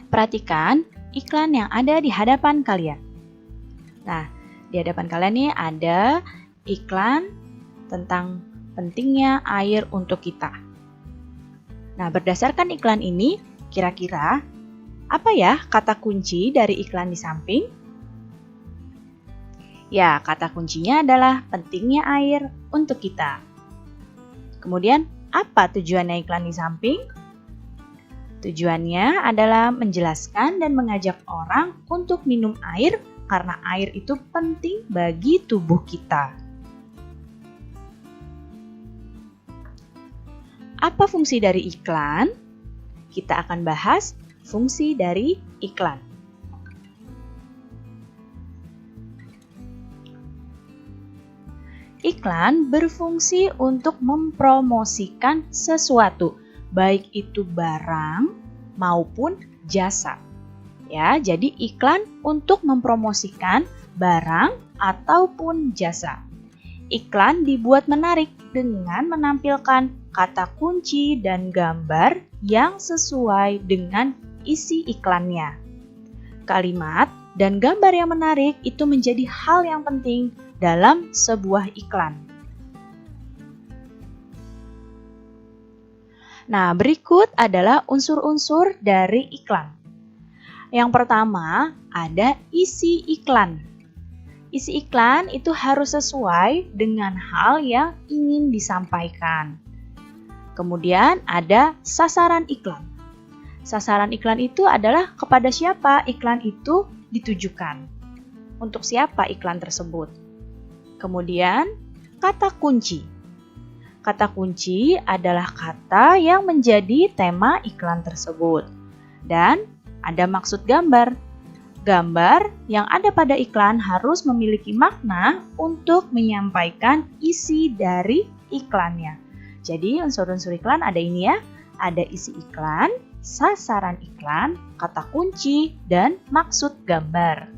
Perhatikan iklan yang ada di hadapan kalian. Nah, di hadapan kalian nih ada iklan tentang pentingnya air untuk kita. Nah, berdasarkan iklan ini, kira-kira apa ya kata kunci dari iklan di samping? Ya, kata kuncinya adalah pentingnya air untuk kita. Kemudian, apa tujuannya iklan di samping? Tujuannya adalah menjelaskan dan mengajak orang untuk minum air karena air itu penting bagi tubuh kita. Apa fungsi dari iklan? Kita akan bahas fungsi dari iklan. Iklan berfungsi untuk mempromosikan sesuatu, baik itu barang maupun jasa. Ya, jadi iklan untuk mempromosikan barang ataupun jasa. Iklan dibuat menarik dengan menampilkan kata kunci dan gambar yang sesuai dengan isi iklannya. Kalimat dan gambar yang menarik itu menjadi hal yang penting dalam sebuah iklan. Nah, berikut adalah unsur-unsur dari iklan. Yang pertama, ada isi iklan. Isi iklan itu harus sesuai dengan hal yang ingin disampaikan. Kemudian ada sasaran iklan. Sasaran iklan itu adalah kepada siapa iklan itu ditujukan. Untuk siapa iklan tersebut. Kemudian, kata kunci. Kata kunci adalah kata yang menjadi tema iklan tersebut. Dan ada maksud gambar. Gambar yang ada pada iklan harus memiliki makna untuk menyampaikan isi dari iklannya. Jadi unsur-unsur iklan ada ini ya. Ada isi iklan, sasaran iklan, kata kunci, dan maksud gambar.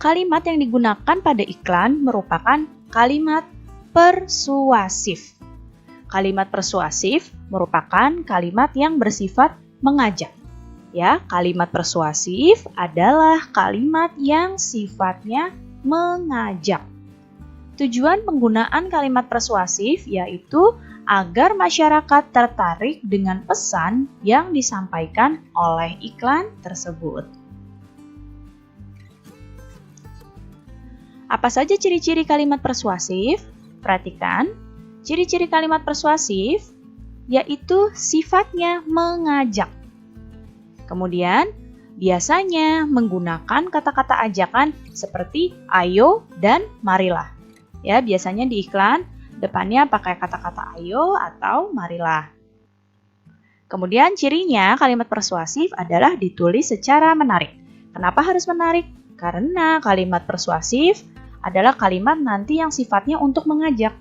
Kalimat yang digunakan pada iklan merupakan kalimat persuasif. Kalimat persuasif merupakan kalimat yang bersifat mengajak. Ya, kalimat persuasif adalah kalimat yang sifatnya mengajak. Tujuan penggunaan kalimat persuasif yaitu agar masyarakat tertarik dengan pesan yang disampaikan oleh iklan tersebut. Apa saja ciri-ciri kalimat persuasif? Perhatikan, ciri-ciri kalimat persuasif yaitu sifatnya mengajak. Kemudian, biasanya menggunakan kata-kata ajakan seperti ayo dan marilah. Ya, biasanya di iklan depannya pakai kata-kata ayo atau marilah. Kemudian cirinya kalimat persuasif adalah ditulis secara menarik. Kenapa harus menarik? Karena kalimat persuasif adalah kalimat nanti yang sifatnya untuk mengajak.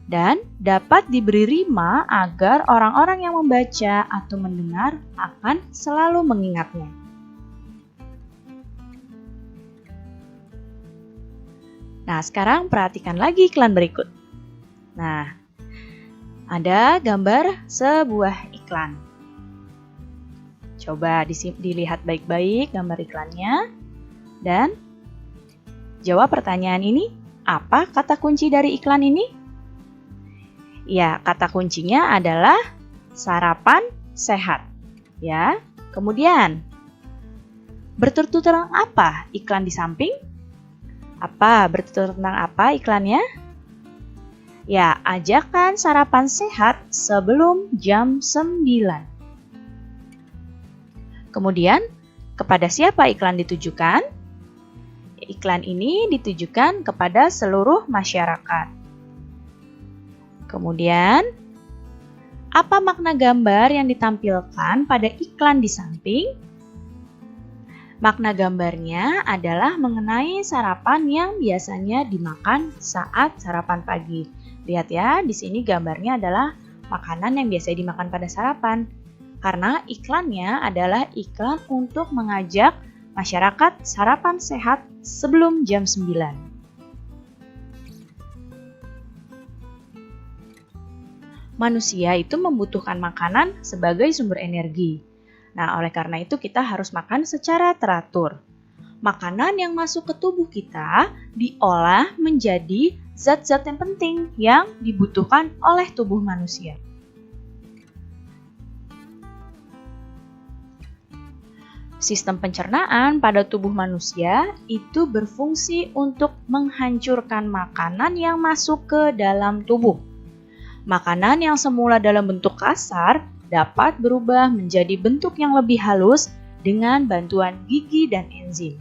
Dan dapat diberi rima agar orang-orang yang membaca atau mendengar akan selalu mengingatnya. Nah, sekarang perhatikan lagi iklan berikut. Nah, ada gambar sebuah iklan. Coba dilihat baik-baik gambar iklannya. Dan jawab pertanyaan ini, apa kata kunci dari iklan ini? Ya, kata kuncinya adalah sarapan sehat. Ya, kemudian bertutur tentang apa iklan di samping? Bertutur tentang apa iklannya? Ya, ajakan sarapan sehat sebelum jam 9. Kemudian, kepada siapa iklan ditujukan? Iklan ini ditujukan kepada seluruh masyarakat. Kemudian, apa makna gambar yang ditampilkan pada iklan di samping? Makna gambarnya adalah mengenai sarapan yang biasanya dimakan saat sarapan pagi. Lihat ya, di sini gambarnya adalah makanan yang biasa dimakan pada sarapan. Karena iklannya adalah iklan untuk mengajak masyarakat sarapan sehat sebelum jam 9. Manusia itu membutuhkan makanan sebagai sumber energi. Nah, oleh karena itu kita harus makan secara teratur. Makanan yang masuk ke tubuh kita diolah menjadi zat-zat yang penting yang dibutuhkan oleh tubuh manusia. Sistem pencernaan pada tubuh manusia itu berfungsi untuk menghancurkan makanan yang masuk ke dalam tubuh. Makanan yang semula dalam bentuk kasar dapat berubah menjadi bentuk yang lebih halus dengan bantuan gigi dan enzim.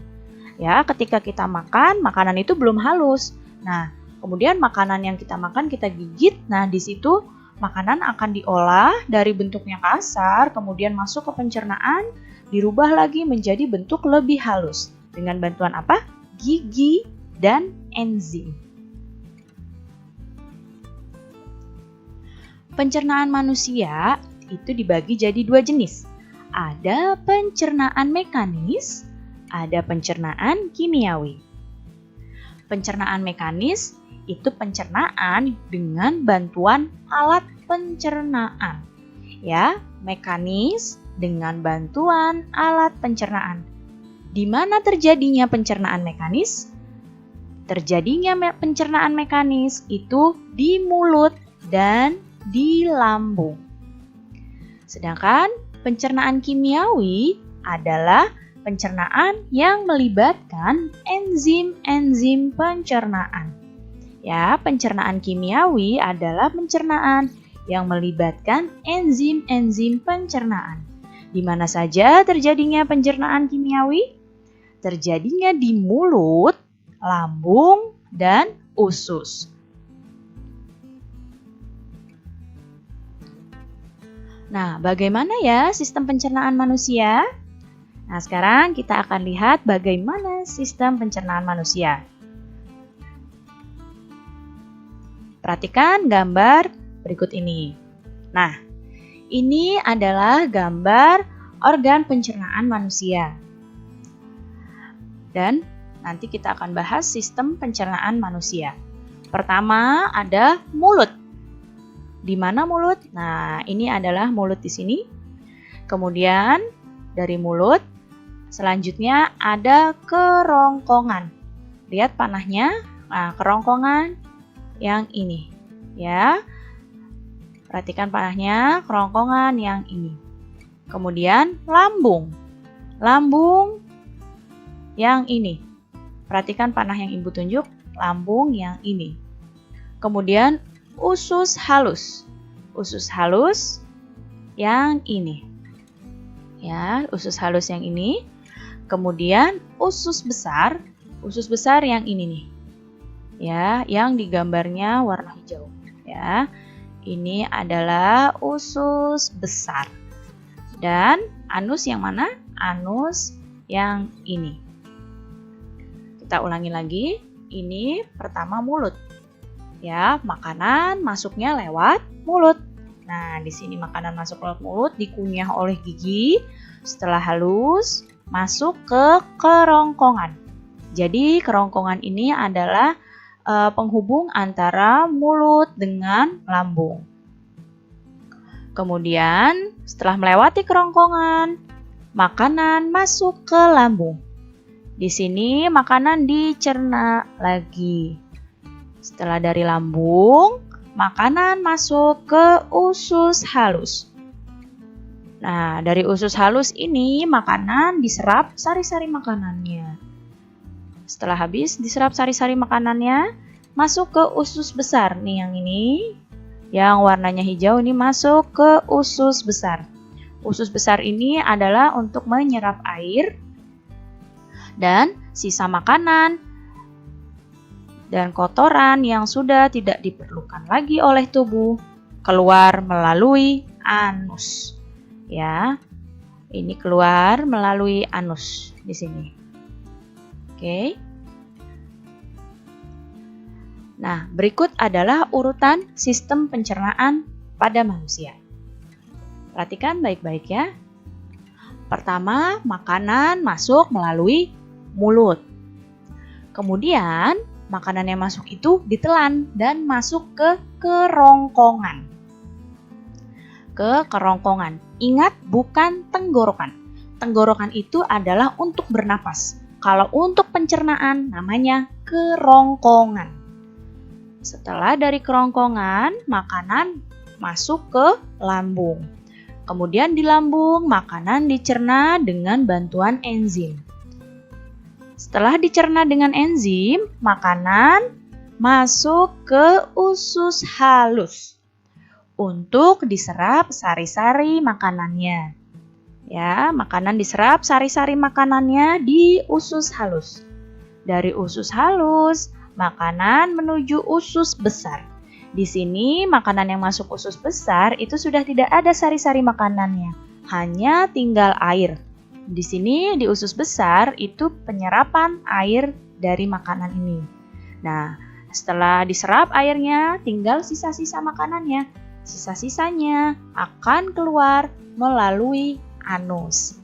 Ya, ketika kita makan, makanan itu belum halus. Nah, kemudian makanan yang kita makan kita gigit. Nah, di situ makanan akan diolah dari bentuknya kasar, kemudian masuk ke pencernaan, dirubah lagi menjadi bentuk lebih halus. Dengan bantuan apa? Gigi dan enzim. Pencernaan manusia itu dibagi jadi dua jenis. Ada pencernaan mekanis, ada pencernaan kimiawi. Pencernaan mekanis itu pencernaan dengan bantuan alat pencernaan. Ya, mekanis dengan bantuan alat pencernaan. Di mana terjadinya pencernaan mekanis? Terjadinya pencernaan mekanis itu di mulut dan di lambung. Sedangkan pencernaan kimiawi adalah pencernaan yang melibatkan enzim-enzim pencernaan. Ya, pencernaan kimiawi adalah pencernaan yang melibatkan enzim-enzim pencernaan. Di mana saja terjadinya pencernaan kimiawi? Terjadinya di mulut, lambung, dan usus. Nah, bagaimana ya sistem pencernaan manusia? Nah, sekarang kita akan lihat bagaimana sistem pencernaan manusia. Perhatikan gambar berikut ini. Nah, ini adalah gambar organ pencernaan manusia. Dan nanti kita akan bahas sistem pencernaan manusia. Pertama ada mulut. Di mana mulut? Nah, ini adalah mulut di sini. Kemudian dari mulut, selanjutnya ada kerongkongan. Lihat panahnya. Nah, kerongkongan yang ini, ya. Perhatikan panahnya, kerongkongan yang ini. Kemudian lambung. Lambung yang ini. Perhatikan panah yang Ibu tunjuk, lambung yang ini. Kemudian usus halus. Usus halus yang ini. Ya, usus halus yang ini. Kemudian usus besar yang ini nih. Ya, yang digambarnya warna hijau. Ya. Ini adalah usus besar. Dan anus yang mana? Anus yang ini. Kita ulangi lagi. Ini pertama mulut. Ya, makanan masuknya lewat mulut. Nah, di sini makanan masuk lewat mulut, dikunyah oleh gigi. Setelah halus, masuk ke kerongkongan. Jadi, kerongkongan ini adalah penghubung antara mulut dengan lambung. Kemudian, setelah melewati kerongkongan, makanan masuk ke lambung. Di sini makanan dicerna lagi. Setelah dari lambung, makanan masuk ke usus halus. Nah, dari usus halus ini makanan diserap sari-sari makanannya. Setelah habis diserap sari-sari makanannya, masuk ke usus besar. Nih yang ini, yang warnanya hijau ini masuk ke usus besar. Usus besar ini adalah untuk menyerap air dan sisa makanan dan kotoran yang sudah tidak diperlukan lagi oleh tubuh keluar melalui anus. Ya, ini keluar melalui anus di sini. Oke. Nah, berikut adalah urutan sistem pencernaan pada manusia. Perhatikan baik-baik ya. Pertama, makanan masuk melalui mulut. Kemudian, makanan yang masuk itu ditelan dan masuk ke kerongkongan. ke kerongkongan. Ingat, bukan tenggorokan. Tenggorokan itu adalah untuk bernapas. Kalau untuk pencernaan namanya kerongkongan. Setelah dari kerongkongan, makanan masuk ke lambung. Kemudian di lambung, makanan dicerna dengan bantuan enzim. Setelah dicerna dengan enzim, makanan masuk ke usus halus untuk diserap sari-sari makanannya. Ya, makanan diserap sari-sari makanannya di usus halus. Dari usus halus, makanan menuju usus besar. Di sini, makanan yang masuk usus besar itu sudah tidak ada sari-sari makanannya, hanya tinggal air. Di sini, di usus besar itu penyerapan air dari makanan ini. Nah, setelah diserap airnya, tinggal sisa-sisa makanannya. Sisa-sisanya akan keluar melalui anus.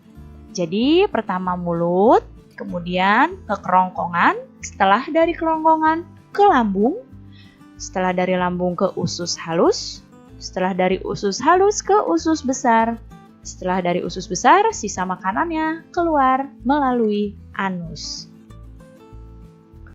Jadi pertama mulut, kemudian ke kerongkongan, setelah dari kerongkongan ke lambung, setelah dari lambung ke usus halus, setelah dari usus halus ke usus besar, setelah dari usus besar sisa makanannya keluar melalui anus.